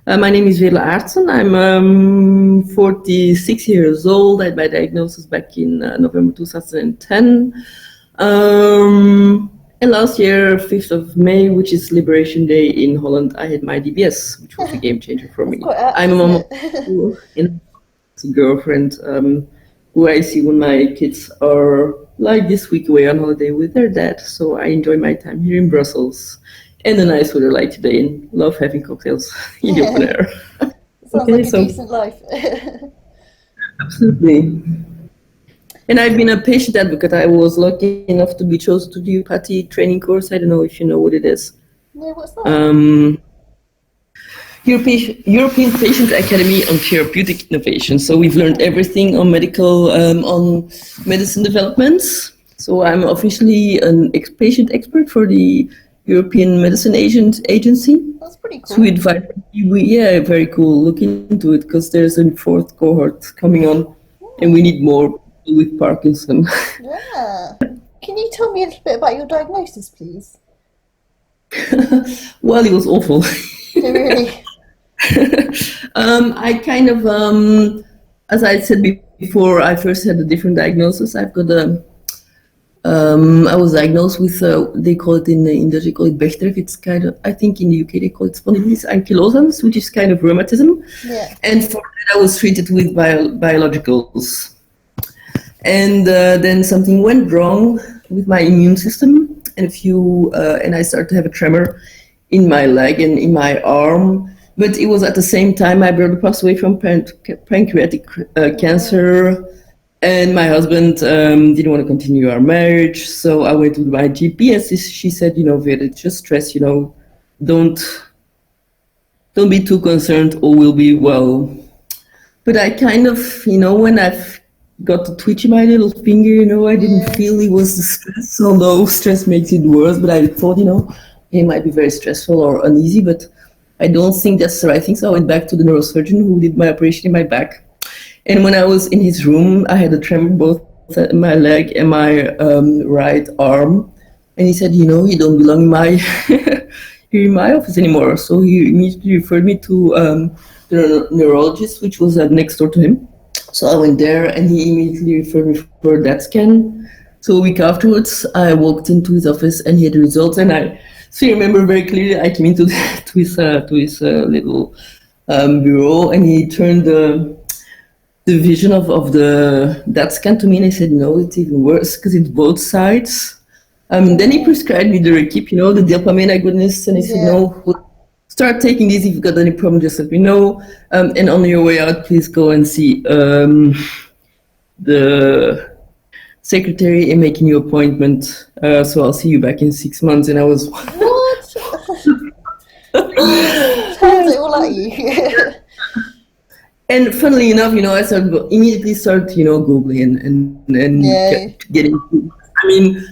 My name is Veerle Aertsen. I'm 46 years old. I had my diagnosis back in November 2010. And last year, 5th of May, which is Liberation Day in Holland, I had my DBS, which was a game changer for me. Quite apt, I'm a mom of isn't two and a girlfriend who I see when my kids are like this week away on holiday with their dad. So I enjoy my time here in Brussels and the nice weather like today, and love having cocktails in the open air. Sounds Okay, like a so decent life. absolutely. And I've been a patient advocate. I was lucky enough to be chosen to do PATI training course. I don't know if you know what it is. No, what's that? European Patient Academy on Therapeutic Innovation. So we've learned everything on on medicine developments. So I'm officially an patient expert for the European Medicine Agency. That's pretty cool. So yeah, very cool. Look into it because there's a fourth cohort coming on, and we need more people with Parkinson. Yeah. Can you tell me a little bit about your diagnosis, please? Well, it was awful. No, really? I kind of, as I said before, I first had a different diagnosis. I've got I was diagnosed with, they call it in Dutch, they call it Bechterew. It's kind of, I think in the UK they call it spondylitis ankylosans, which is kind of rheumatism. Yeah. And for that I was treated with biologicals. And then something went wrong with my immune system, and I started to have a tremor in my leg and in my arm. But it was at the same time my brother passed away from pancreatic cancer, and my husband didn't want to continue our marriage. So I went to my GP, and she said, Veerle, just stress, don't be too concerned, all will be well. But I kind of, when I've got the twitch in my little finger, I didn't feel it was the stress, although stress makes it worse. But I thought, it might be very stressful or uneasy, but I don't think that's the right thing. So I went back to the neurosurgeon who did my operation in my back. And when I was in his room, I had a tremor both in my leg and my right arm. And he said, you don't belong in my office anymore. So he immediately referred me to the neurologist, which was next door to him. So I went there, and he immediately referred me for that scan. So a week afterwards, I walked into his office, and he had the results. And I still remember very clearly, I came into his little bureau, and he turned the vision of that scan to me, and I said, no, it's even worse because it's both sides. Then he prescribed me the Rekip, the dopamine agonist, and he said, no, start taking this. If you've got any problem, just let me know. And on your way out, please go and see the secretary and make a new appointment. So I'll see you back in 6 months. And I was... What? Turns it all at you. And funnily enough, I immediately started, Googling and getting... I mean,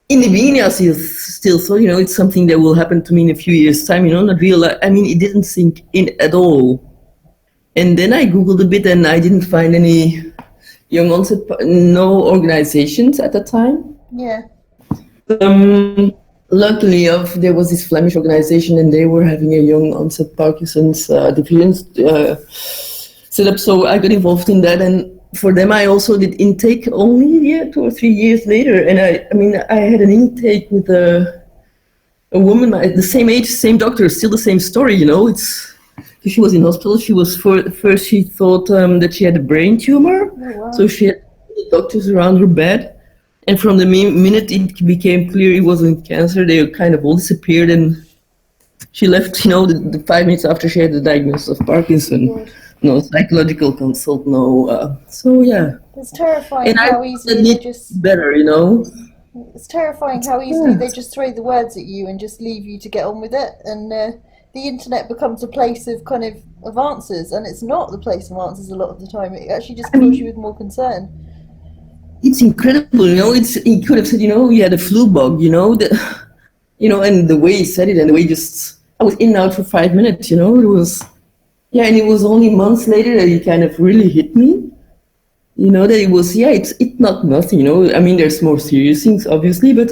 in the beginning, I still thought, it's something that will happen to me in a few years' time, not real. I mean, it didn't sink in at all. And then I Googled a bit, and I didn't find any young onset, no organizations at the time. Yeah. Luckily, there was this Flemish organization, and they were having a young onset Parkinson's division set up. So I got involved in that, and for them, I also did intake only 2 or 3 years later. And I had an intake with a woman the same age, same doctor, still the same story. She was in hospital. She was first. She thought that she had a brain tumor, so she had doctors around her bed. And from the minute it became clear it wasn't cancer, they kind of all disappeared, and she left. The 5 minutes after she had the diagnosis of Parkinson. No psychological consult, no. So yeah. It's terrifying and how easily they just better, It's terrifying how easily they just throw the words at you and just leave you to get on with it. And the internet becomes a place of kind of answers, and it's not the place of answers a lot of the time. It actually just fills you with more concern. It's incredible, he could have said, you had a flu bug, and the way he said it, and the way I was in and out for 5 minutes, it was. Yeah, and it was only months later that it kind of really hit me, that it was, it's not nothing, there's more serious things, obviously, but,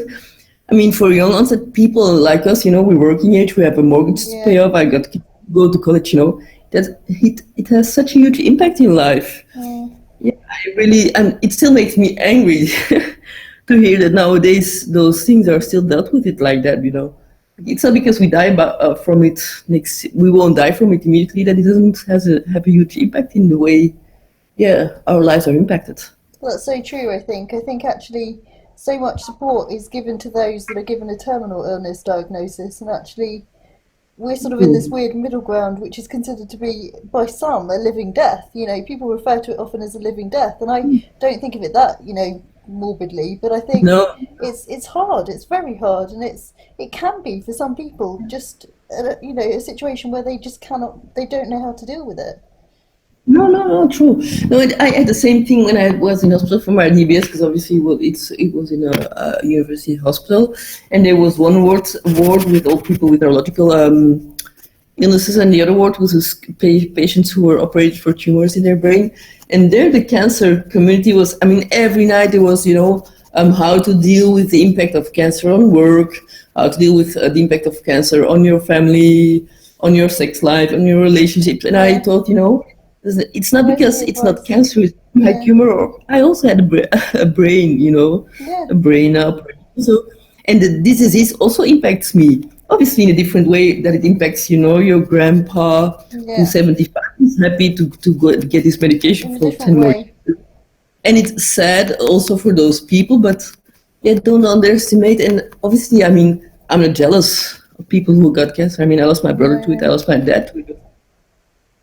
for young onset people like us, we're working age, we have a mortgage to pay off, I got kids go to college, that it has such a huge impact in life. Yeah, I really, and it still makes me angry to hear that nowadays those things are still dealt with it like that. It's not because we die from it we won't die from it immediately that it doesn't have a huge impact in the way, our lives are impacted. Well, that's so true, I think. I think actually so much support is given to those that are given a terminal illness diagnosis, and actually we're sort of in this weird middle ground, which is considered to be, by some, a living death. People refer to it often as a living death, and I don't think of it that, morbidly, but I think No, it's hard. It's very hard, and it can be for some people just a situation where they just cannot, they don't know how to deal with it. no, true. No, I had the same thing when I was in hospital for my DBS, because obviously, it was in a university hospital, and there was one ward with all people with neurological illnesses, and the other ward was patients who were operated for tumors in their brain. And there, the cancer community was, every night there was, how to deal with the impact of cancer on work, how to deal with the impact of cancer on your family, on your sex life, on your relationships. And I thought, it's not because it's not cancer, it's my tumor. Or I also had a brain, a brain operation. So, and the disease also impacts me. Obviously, in a different way that it impacts, your grandpa who's 75 is happy to go get his medication for 10 more years. And it's sad also for those people, but don't underestimate. And obviously, I'm not jealous of people who got cancer. I lost my brother to it, I lost my dad to it.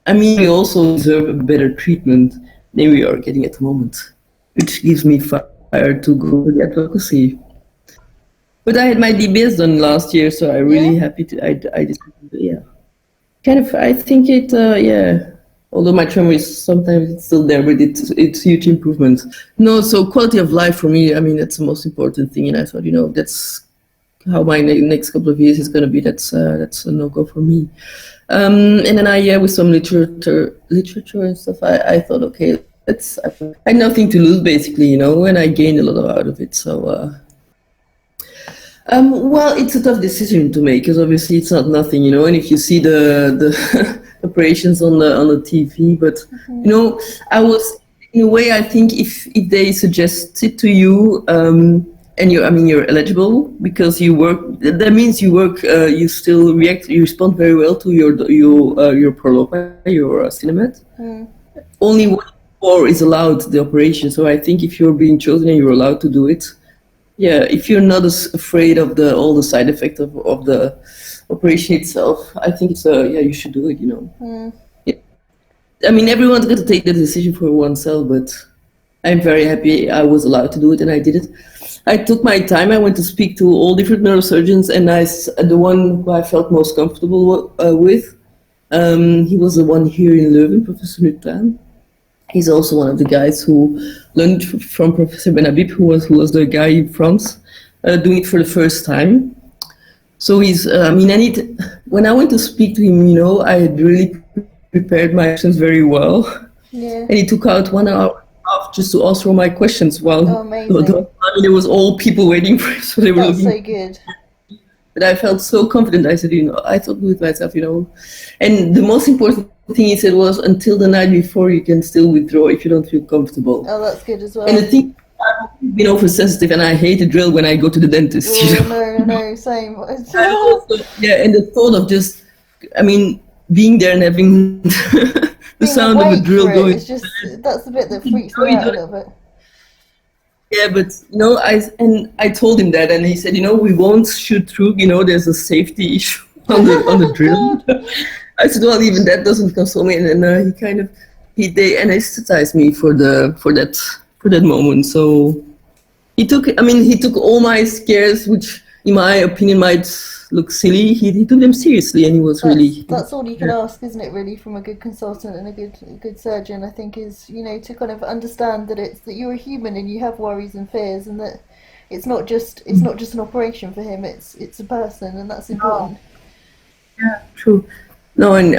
We also deserve a better treatment than we are getting at the moment, which gives me fire to go to the advocacy. But I had my DBS done last year, so I'm really happy I did. I think it, although my tremor is sometimes it's still there, but it's huge improvement. No, so quality of life for me, that's the most important thing. And I thought, that's how my next couple of years is going to be. That's a no-go for me. And then with some literature and stuff, I thought, okay, I had nothing to lose basically, and I gained a lot out of it. So, well, it's a tough decision to make because obviously it's not nothing, and if you see the operations on the TV, but I was, in a way, I think if they suggest it to you, and you're eligible because you work, that means you work, you still you respond very well to your prolopa, your cinemat. Only 1 or is allowed the operation, so I think if you're being chosen and you're allowed to do it, if you're not as afraid of all the side effects of the operation itself, I think it's you should do it. Everyone's got to take the decision for oneself, but I'm very happy I was allowed to do it and I did it. I took my time. I went to speak to all different neurosurgeons, and the one who I felt most comfortable with, he was the one here in Leuven, Professor Lawton. He's also one of the guys who learned from Professor Benhabib, who was the guy in France doing it for the first time. So he's, when I went to speak to him, I had really prepared my questions very well. And he took out 1 hour just to answer all my questions while there was all people waiting for him. So they were That's so good. But I felt so confident. I said, I thought with myself, And the most important thing he said was, until the night before, you can still withdraw if you don't feel comfortable. Oh, that's good as well. And the thing, I've been oversensitive, and I hate the drill when I go to the dentist. No, same. And the thought of just, being there and having the sound of a drill going. It's just, that's the bit that freaks me out a little bit. Yeah, but I told him that, and he said, we won't shoot through. There's a safety issue on the drill. I said, well, even that doesn't console me, and then they anesthetized me for that moment. So he took all my scares, which in my opinion might look silly. He took them seriously, and he was that's all you can ask, isn't it, really, from a good consultant and a good surgeon, I think, is to kind of understand that you're a human and you have worries and fears, and that it's not just an operation for him, it's a person, and that's important. Yeah, true. No, and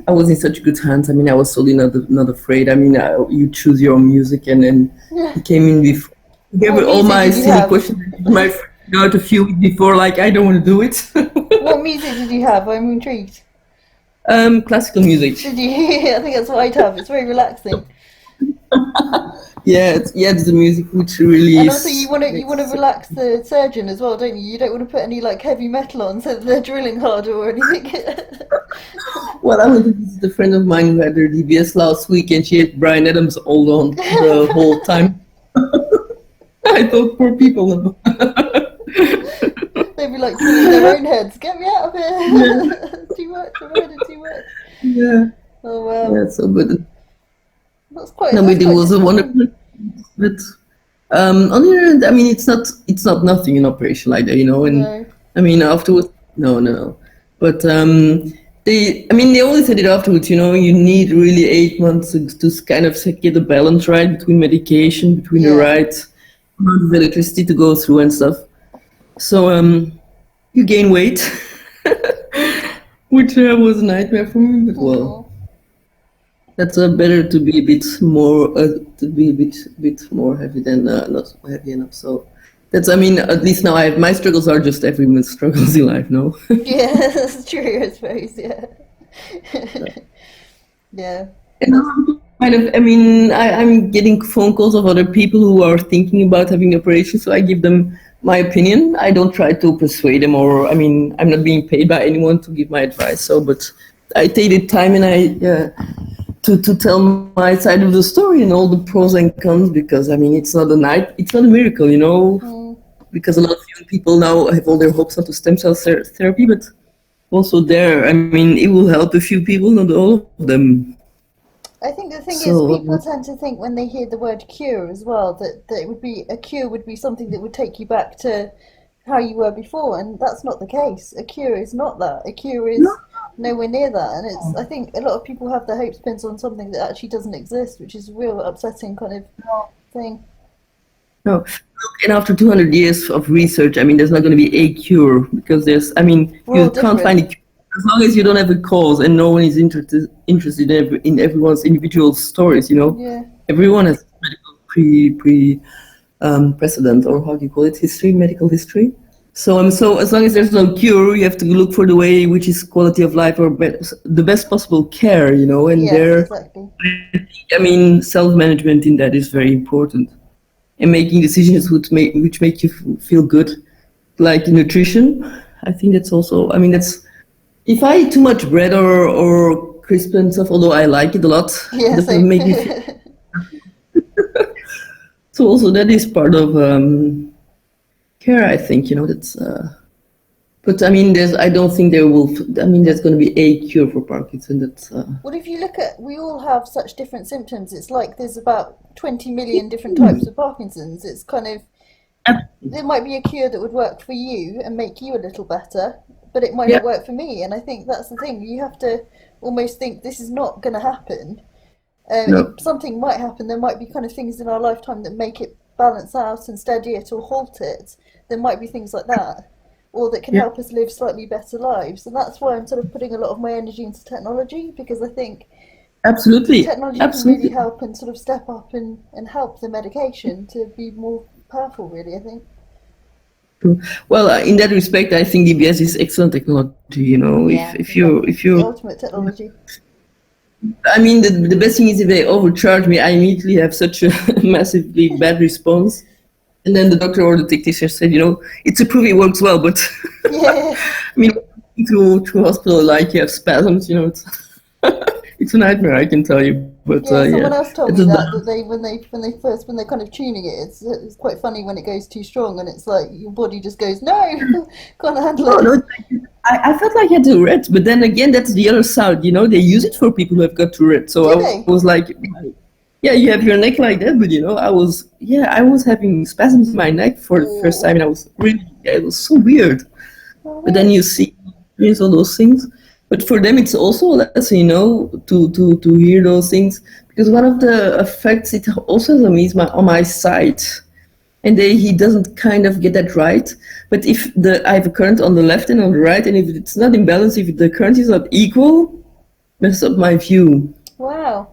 I was in such good hands. I was totally not afraid. You choose your own music, and then he came in before. He gave me all my silly questions. My friend out a few weeks before, like, I don't want to do it. What music did you have? I'm intrigued. Classical music. Did you? I think that's what I'd have. It's very relaxing. Yeah, it's the music which really And is. also, you want to relax the surgeon as well, don't you? You don't want to put any like heavy metal on so that they're drilling harder or anything. Well, I went to visit a friend of mine who had her DBS last week, and she had Bryan Adams all on the whole time. I thought, poor people. They'd be like drilling their own heads. Get me out of here! Too much. I've heard it too much. Yeah. Oh wow. Yeah, so but That's quite. no, That's but it quite was a different. wonderful. But on the other hand, I mean, it's not nothing in operation like that, and No. I mean afterwards, no. But they only said it afterwards, you need really 8 months to kind of get the balance right between medication, between the Yeah. right amount of electricity to go through and stuff. So you gain weight, which was a nightmare for me, but well. Aw. That's better to be a bit more bit more heavy than not heavy enough. So that's, I mean, at least now my struggles are just everyone's struggles in life, no? Yeah, that's true. I suppose. Yeah. Yeah. And now I'm kind of, I mean, I'm getting phone calls of other people who are thinking about having operations, so I give them my opinion. I don't try to persuade them, or I mean, I'm not being paid by anyone to give my advice. So, but I take the time and to tell my side of the story and all the pros and cons, because I mean it's not a miracle, because a lot of young people now have all their hopes onto stem cell therapy, but also there, I mean, it will help a few people, not all of them. I think the thing is, So people tend to think when they hear the word cure as well that it would be a cure would be something that would take you back to how you were before, and that's not the case. A cure is not that. A cure is nowhere near that, and it's. I think a lot of people have their hopes pinned on something that actually doesn't exist, which is a real upsetting kind of thing. no, look, and after 200 years of research, I mean, there's not going to be a cure, because We're all you can't find a different. cure as long as you don't have a cause and no one is interested in everyone's individual stories. Yeah. Everyone has medical precedent, or how do you call it, medical history. So as long as there's no cure, you have to look for the way which is quality of life, or the best possible care, and Yes, exactly. I mean, self-management in that is very important, and making decisions which make you feel good, like nutrition. I think that's also, I mean, if I eat too much bread or crisp and stuff, although I like it a lot, Yeah, that doesn't same. make me feel. So also that is part of care, I think, that's. But I mean, I don't think there's going to be a cure for Parkinson. That's. Well, if you look at, we all have such different symptoms. It's like there's about 20 million different types of Parkinson's. It's kind of, there might be a cure that would work for you and make you a little better, but it might Yeah. not work for me. And I think that's the thing. You have to almost think this is not going to happen. No. If something might happen, there might be kind of things in our lifetime that make it balance out and steady it or halt it. There might be things like that, or that can Yeah. help us live slightly better lives. And that's why I'm sort of putting a lot of my energy into technology, because I think Absolutely. technology can really Absolutely. help and sort of step up and help the medication to be more powerful, really, I think. Well, in that respect, I think DBS is excellent technology. Yeah, If exactly. It's the you, ultimate technology. I mean, the best thing is if they overcharge me, I immediately have such a massively bad response, and then the doctor or the technician said, it's a proof it works well, but Yeah. I mean, to hospital, like you have spasms, it's it's a nightmare, I can tell you. But Yeah, yeah, someone else told it's me a that they when they're kind of tuning it, it's quite funny when it goes too strong and it's like your body just goes no, can't handle no, it. I felt like I had Tourette, but then again, that's the other side. They use it for people who have got Tourette. So Did I they? was like, yeah, you have your neck like that, but I was having spasms in my neck for the first time, and I was really, it was so weird. Oh, But then weird. you see all those things. But for them, it's also a lesson, to hear those things, because one of the effects it also has on me is on my sight, and he doesn't kind of get that right. But if I have a current on the left and on the right, and if it's not in balance, if the current is not equal, messes up my view. Wow.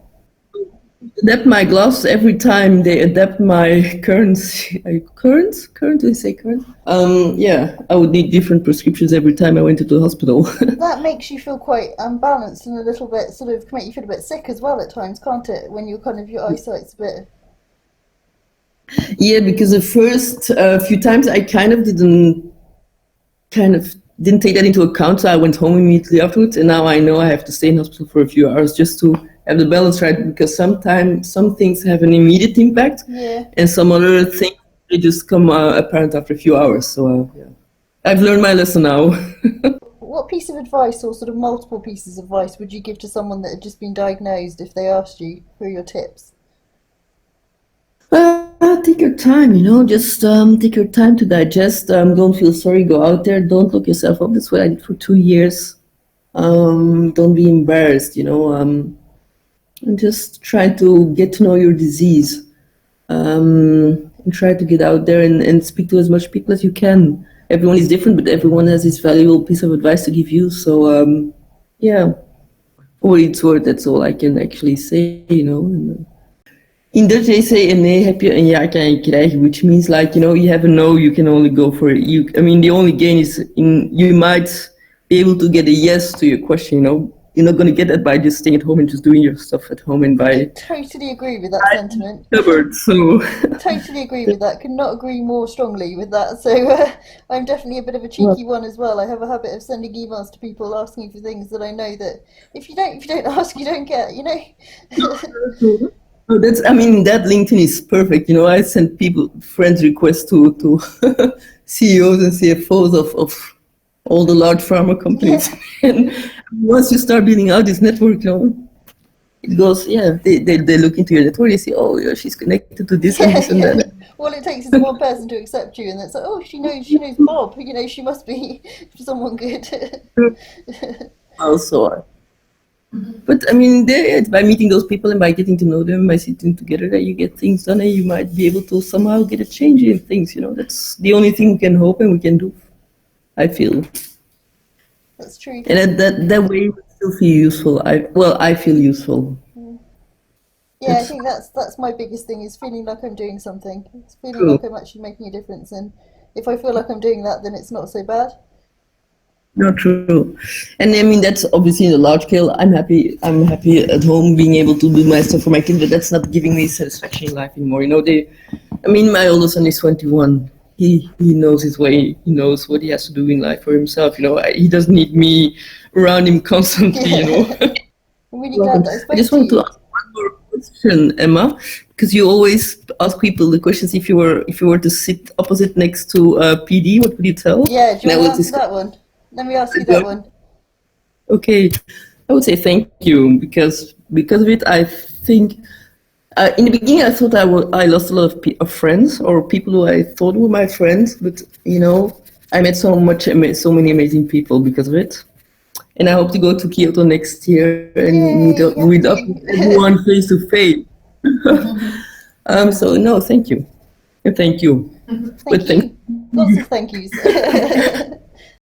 adapt my glasses every time they adapt my currency. Current? Do you say current? Yeah, I would need different prescriptions every time I went to the hospital. That makes you feel quite unbalanced and a little bit sort of can make you feel a bit sick as well at times, can't it? When you're kind of your eyesight's a bit. Yeah, because the first few times I didn't take that into account, so I went home immediately afterwards, and now I know I have to stay in hospital for a few hours just to have the balance right, because sometimes some things have an immediate impact, and some other things they just come apparent after a few hours. So yeah, I've learned my lesson now. What piece of advice, or sort of multiple pieces of advice, would you give to someone that had just been diagnosed if they asked you for your tips? Take your time, just take your time to digest. Don't feel sorry, go out there, don't look yourself up. That's what I did for 2 years. Don't be embarrassed, and just try to get to know your disease. And try to get out there and speak to as much people as you can. Everyone is different, but everyone has this valuable piece of advice to give you. So, yeah, for what it's worth, that's all I can actually say, And, in Dutch, they say een nee heb je, een ja kan je krijgen, which means like, you have a no, you can only go for it. The only gain is you might be able to get a yes to your question, You're not going to get that by just staying at home and just doing your stuff at home and by... I totally agree with that sentiment. So... Totally agree with that. Could not agree more strongly with that. So I'm definitely a bit of a cheeky one as well. I have a habit of sending emails to people asking for things that I know that if you don't ask, you don't get, Oh, that LinkedIn is perfect. I send friends requests to CEOs and CFOs of all the large pharma companies. And once you start building out this network, it goes, they look into your network, they say, oh, yeah, she's connected to this and this and that. All it takes is one person to accept you, and it's like, oh, she knows Bob. She must be someone good. Also, but by meeting those people and by getting to know them, by sitting together, that you get things done, and you might be able to somehow get a change in things. That's the only thing we can hope and we can do, I feel. That's true. And that way we still feel useful. I feel useful. Yeah, I think that's my biggest thing, is feeling like I'm doing something. It's feeling like I'm actually making a difference, and if I feel like I'm doing that, then it's not so bad. Not true. And that's obviously in a large scale. I'm happy at home being able to do my stuff for my kids, but that's not giving me satisfaction in life anymore. My oldest son is 21. He knows his way. He knows what he has to do in life for himself. He doesn't need me around him constantly. I'm really glad that I spoke to you. I just want to ask one more question, Emma, because you always ask people the questions. If you were to sit opposite next to PD, what would you tell? Yeah, do you want to answer that one? Let me ask you that one. Okay, I would say thank you, because of it, I think in the beginning I thought I lost a lot of friends, or people who I thought were my friends, but I met so many amazing people because of it, and I hope to go to Kyoto next year and meet up with everyone face to face. So no, thank you, and thank you. Thank you. Lots of thank yous.